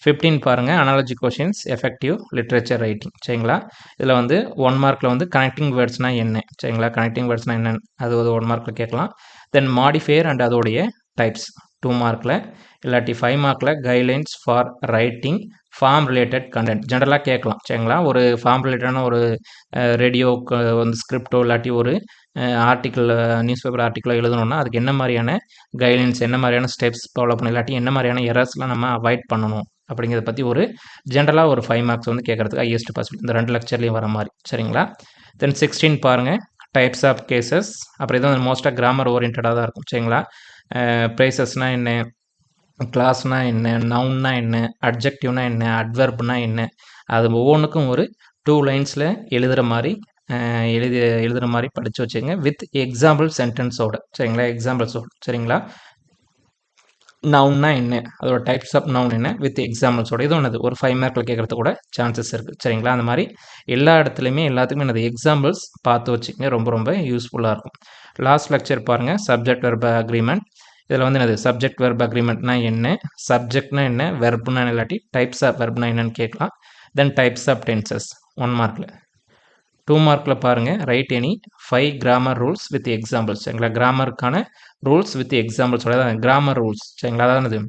Speaker 1: 15 பாருங்கள், analogy questions effective literature writing சரிங்களா. இதில் வந்து 1 மார்க்கில் வந்து கனெக்டிங் வேர்ட்ஸ்னால் என்ன சரிங்களா. கனெக்டிங் வேர்ட்ஸ்னால் என்னன்னு அது 1 மார்க்கில் கேட்கலாம். தென் மாடிஃபையர் அண்ட் அதோடைய டைப்ஸ் 2 மார்க்கில், இல்லாட்டி 5 மார்க்கில் guidelines for writing form related content ஜென்ரலாக கேட்கலாம் சரிங்களா. ஒரு ஃபார்ம் ரிலேட்டடான ஒரு ரேடியோ வந்து ஸ்கிரிப்டோ இல்லாட்டி ஒரு ஆர்டிக்கிள், நியூஸ் பேப்பர் ஆர்டிக்கிளோ எழுதணும்னா அதுக்கு என்ன மாதிரியான கைட்லைன்ஸ், என்ன மாதிரியான ஸ்டெப்ஸ் ஃபாலோ பண்ணணும், இல்லாட்டி என்ன மாதிரியான எரர்ஸ்லாம் நம்ம அவாய்ட் பண்ணணும் அப்படிங்கிறத பற்றி ஒரு ஜென்ரலாக ஒரு 5 மார்க்ஸ் வந்து கேட்குறதுக்கு ஹையஸ்ட் பாசிபிலிட்டி இந்த 2 லெக்சர்லேயும் வர மாதிரி சரிங்களா. தென் 16 பாருங்கள், டைப்ஸ் ஆஃப் கேசஸ். அப்புறம் இது வந்து மோஸ்ட்டாக கிராமர் ஓரியன்டாக தான் இருக்கும் சரிங்களா. ப்ரைசஸ்னால் என்ன, கிளாஸ்னால் என்ன, நவுன்னா என்ன, அட்ஜெக்டிவ்னா என்ன, அட்வெர்ப்னா என்ன, அது ஒவ்வொன்றுக்கும் ஒரு 2 லைன்ஸில் எழுதுகிற மாதிரி படித்து வச்சுங்க வித் எக்ஸாம்பிள் சென்டென்ஸோட சரிங்களா. எக்ஸாம்பிள்ஸோட சரிங்களா. நவுன்னா என்ன, அதோட டைப்ஸ் ஆஃப் நவுன் என்ன வித் எக்ஸாம்பிள்ஸோட, இது ஒன்று ஒரு 5 மார்க்கில் கேட்குறது கூட சான்சஸ் இருக்குது சரிங்களா. அந்த மாதிரி எல்லா இடத்துலையுமே எல்லாத்துக்குமே என்னது எக்ஸாம்பிள்ஸ் பார்த்து வச்சுக்கங்க, ரொம்ப ரொம்ப யூஸ்ஃபுல்லாக இருக்கும். லாஸ்ட் லெக்சர் பாருங்கள், சப்ஜெக்ட் வெர்ப் அக்ரிமெண்ட். இதில் வந்து என்னது சப்ஜெக்ட் வெர்ப் அக்ரிமெண்ட்னா என்ன, சப்ஜெக்ட்னா என்ன, வெர்ப்னா இல்லாட்டி டைப்ஸ் ஆஃப் வெர்ப்னா என்னன்னு கேட்கலாம். தென் டைப்ஸ் ஆஃப் டென்சஸ் 1 மார்க்கில். 2 மார்க்கில் பாருங்கள், right any 5 grammar rules with examples சரிங்களா. கிராமருக்கான ரூல்ஸ் வித் எக்ஸாம்பிள்ஸோட தான் கிராமர் ரூல்ஸ் சரிங்களா. அதாவது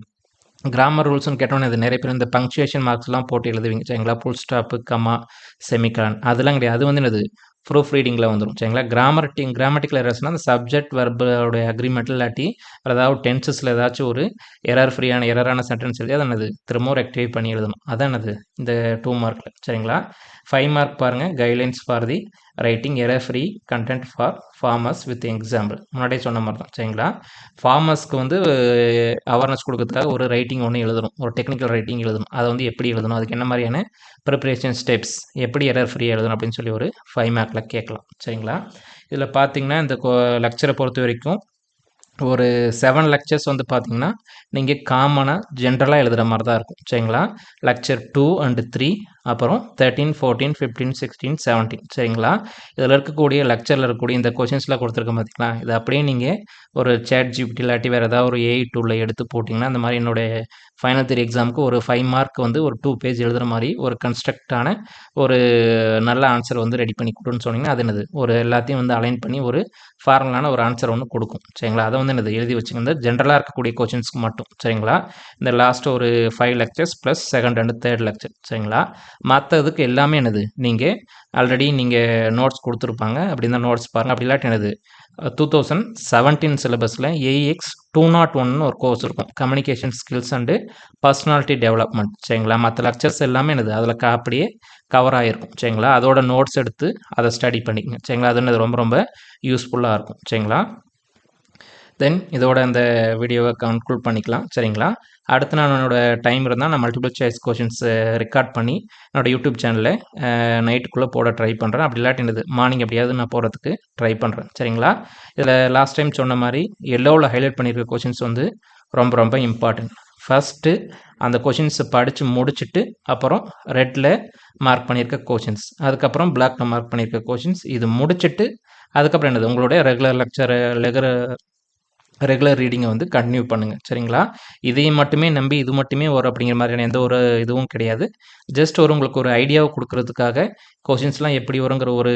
Speaker 1: கிராமர் ரூல்ஸ்னு கேட்டோன்னே அது நிறைய பேர் இந்த பங்க்சுவேஷன் மார்க்ஸ்லாம் போட்டு எழுதுவீங்க சரிங்களா. ஃபுல் ஸ்டாப்பு, கமா, செமிகாலன் அதெல்லாம் கிடையாது. அது வந்து என்னது ப்ரூஃப் ரீடிங்கில் வந்துடும் சரிங்களா. கிராமட்டிக்கல் எரர்ஸ்னால் அந்த சப்ஜெக்ட் வெர்போடைய அக்ரிமெண்ட் இல்லாட்டி அதாவது டென்சஸில் ஏதாச்சும் ஒரு எரரான சென்டென்ஸ் எழுதி அதை என்னது திரும்பவும் ரெக்டிஃபை பண்ணி எழுதணும். அதான் என்னது இந்த 2 மார்க்கில் சரிங்களா. 5 மார்க் பாருங்கள், guidelines for the writing error free content for farmers with example. முன்னாடியே சொன்ன மாதிரி தான் சரிங்களா. ஃபார்மர்ஸ்க்கு வந்து அவேர்னஸ் கொடுக்கறதுக்காக ஒரு ரைட்டிங் ஒன்று எழுதணும், ஒரு டெக்னிக்கல் ரைட்டிங் எழுதணும். அதை வந்து எப்படி எழுதணும், அதுக்கு என்ன மாதிரியான ப்ரிப்பரேஷன் ஸ்டெப்ஸ், எப்படி எரர் ஃப்ரீ எழுதணும் அப்படின்னு சொல்லி ஒரு 5 மார்க்கில் கேட்கலாம் சரிங்களா. இதில் பார்த்தீங்கன்னா இந்த லெக்சரை பொறுத்த வரைக்கும் ஒரு 7 லெக்சர்ஸ் வந்து பார்த்தீங்கன்னா நீங்கள் காமனாக ஜென்ரலாக எழுதுகிற மாதிரி தான் இருக்கும் சரிங்களா. லெக்சர் 2 and 3 அப்புறம் 13, 14, 15, 16, 17 சரிங்களா? இதில் இருக்கக்கூடிய லெக்சரில் இருக்கக்கூடிய இந்த கொஷின்ஸ்லாம் கொடுத்துருக்கேன் பார்த்தீங்களா? இது அப்படியே நீங்கள் ஒரு சேட் ஜிபிடி இல்லாட்டி வேறு ஏதாவது ஒரு ஏஐ டூலில் எடுத்து போட்டிங்கன்னா இந்த மாதிரி என்னுடைய ஃபைனல் தியரி எக்ஸாமுக்கு ஒரு 5 மார்க் வந்து ஒரு 2 பேஜ் எழுதுகிற மாதிரி ஒரு கன்ஸ்ட்ரக்டான ஒரு நல்ல ஆன்சர் வந்து ரெடி பண்ணி கொடுன்னு சொன்னீங்கன்னா அது என்னது ஒரு எல்லாத்தையும் வந்து அலைன் பண்ணி ஒரு ஃபார்மலான ஒரு ஆன்சர் ஒன்று கொடுக்கும் சரிங்களா? அதை வந்து என்னது எழுதி வச்சுங்க இந்த ஜென்ரலாக இருக்கக்கூடிய கொஷின்ஸ்க்கு மட்டும் சரிங்களா? இந்த லாஸ்ட் ஒரு 5 lectures plus second and third lecture சரிங்களா? மற்றதுக்கு எல்லாமே என்னது நீங்கள் ஆல்ரெடி நீங்கள் நோட்ஸ் கொடுத்துருப்பாங்க அப்படி இருந்தால் நோட்ஸ் பாருங்கள் அப்படி இல்லாட்டி என்னது 2017 சிலபஸில் ஏஎக்ஸ் 201 ஒரு கோர்ஸ் இருக்கும் communication skills and personality development சரிங்களா? மற்ற லெக்சர்ஸ் எல்லாமே என்னது அதில் அப்படியே கவர் ஆகிருக்கும் சரிங்களா? அதோட நோட்ஸ் எடுத்து அதை ஸ்டடி பண்ணிக்கங்க சரிங்களா? அது என்னது ரொம்ப ரொம்ப யூஸ்ஃபுல்லாக இருக்கும் சரிங்களா? தென் இதோட இந்த வீடியோவை கன்க்ளூட் பண்ணிக்கலாம் சரிங்களா? அடுத்து நான் என்னோடய டைம் இருந்தால் நான் மல்டிபிள் சாய்ஸ் கொஷின்ஸ் ரெக்கார்ட் பண்ணி என்னோடய யூடியூப் சேனலில் நைட்டுக்குள்ளே போட ட்ரை பண்ணுறேன் அப்படி இல்லாட்டி என்னது மார்னிங் எப்படியாவது நான் போகிறதுக்கு ட்ரை பண்ணுறேன் சரிங்களா? இதில் லாஸ்ட் டைம் சொன்ன மாதிரி எல்லோவில் ஹைலைட் பண்ணியிருக்க கொஷின்ஸ் வந்து ரொம்ப ரொம்ப இம்பார்ட்டன்ட். ஃபஸ்ட்டு அந்த கொஷின்ஸை படித்து முடிச்சுட்டு அப்புறம் ரெட்டில் மார்க் பண்ணியிருக்க கொஷின்ஸ் அதுக்கப்புறம் பிளாக்கில் மார்க் பண்ணியிருக்க கொஷின்ஸ் இது முடிச்சுட்டு அதுக்கப்புறம் என்னது உங்களுடைய ரெகுலர் ரீடிங்கை வந்து கண்டினியூ பண்ணுங்கள் சரிங்களா? இதையும் மட்டுமே நம்பி இது மட்டுமே வரும் அப்படிங்கிற மாதிரியான எந்த ஒரு இதுவும் கிடையாது. ஜஸ்ட் உங்களுக்கு ஒரு ஐடியாவை கொடுக்கறதுக்காக கொஷின்ஸ்லாம் எப்படி வருங்கிற ஒரு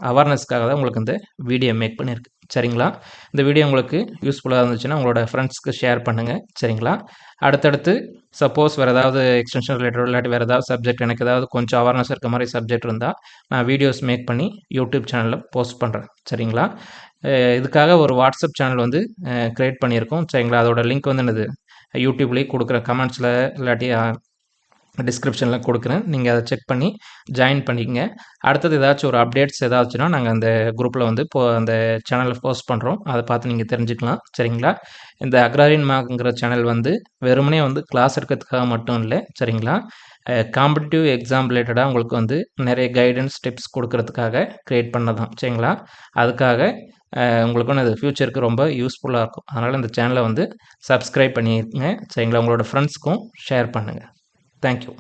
Speaker 1: அவேர்னஸ்க்காக தான் உங்களுக்கு இந்த வீடியோ மேக் பண்ணியிருக்கு சரிங்களா? இந்த வீடியோ உங்களுக்கு யூஸ்ஃபுல்லாக இருந்துச்சுன்னா உங்களோட ஃப்ரெண்ட்ஸ்க்கு ஷேர் பண்ணுங்கள் சரிங்களா? அடுத்தடுத்து சப்போஸ் வேறு ஏதாவது எக்ஸ்டென்ஷன் ரிலேட்டட் இல்லாட்டி வேறு ஏதாவது சப்ஜெக்ட் எனக்கு ஏதாவது கொஞ்சம் அவேர்னஸ் இருக்க மாதிரி சப்ஜெக்ட் இருந்தால் நான் வீடியோஸ் மேக் பண்ணி யூடியூப் சேனலில் போஸ்ட் பண்ணுறேன் சரிங்களா? இதுக்காக ஒரு வாட்ஸ்அப் சேனல் வந்து க்ரியேட் பண்ணியிருக்கோம் சரிங்களா? அதோட லிங்க் வந்து என்னது யூடியூப்லேயே கொடுக்குறேன் கமெண்ட்ஸில் இல்லாட்டி டிஸ்கிரிப்ஷனில் கொடுக்குறேன் நீங்கள் அதை செக் பண்ணி ஜாயின் பண்ணிக்கங்க. அடுத்தது ஏதாச்சும் ஒரு அப்டேட்ஸ் ஏதாச்சுன்னா நாங்கள் அந்த குரூப்பில் வந்து அந்த சேனலில் போஸ்ட் பண்ணுறோம் அதை பார்த்து நீங்கள் தெரிஞ்சுக்கலாம் சரிங்களா? இந்த அக்ராரியன் மார்க்குங்கிற சேனல் வந்து வெறுமனே வந்து கிளாஸ் எடுக்கிறதுக்காக மட்டும் இல்லை சரிங்களா? காம்படிட்டிவ் எக்ஸாம் ரிலேட்டடாக உங்களுக்கு வந்து நிறைய கைடன்ஸ் டிப்ஸ் கொடுக்கறதுக்காக க்ரியேட் பண்ணதான் சரிங்களா? அதுக்காக உங்களுக்கும் அது ஃப்யூச்சருக்கு ரொம்ப யூஸ்ஃபுல்லாக இருக்கும். அதனால் இந்த சேனலை வந்து சப்ஸ்கிரைப் பண்ணியிருக்கங்க சரிங்களா? உங்களோட ஃப்ரெண்ட்ஸ்க்கும் ஷேர் பண்ணுங்கள். Thank you.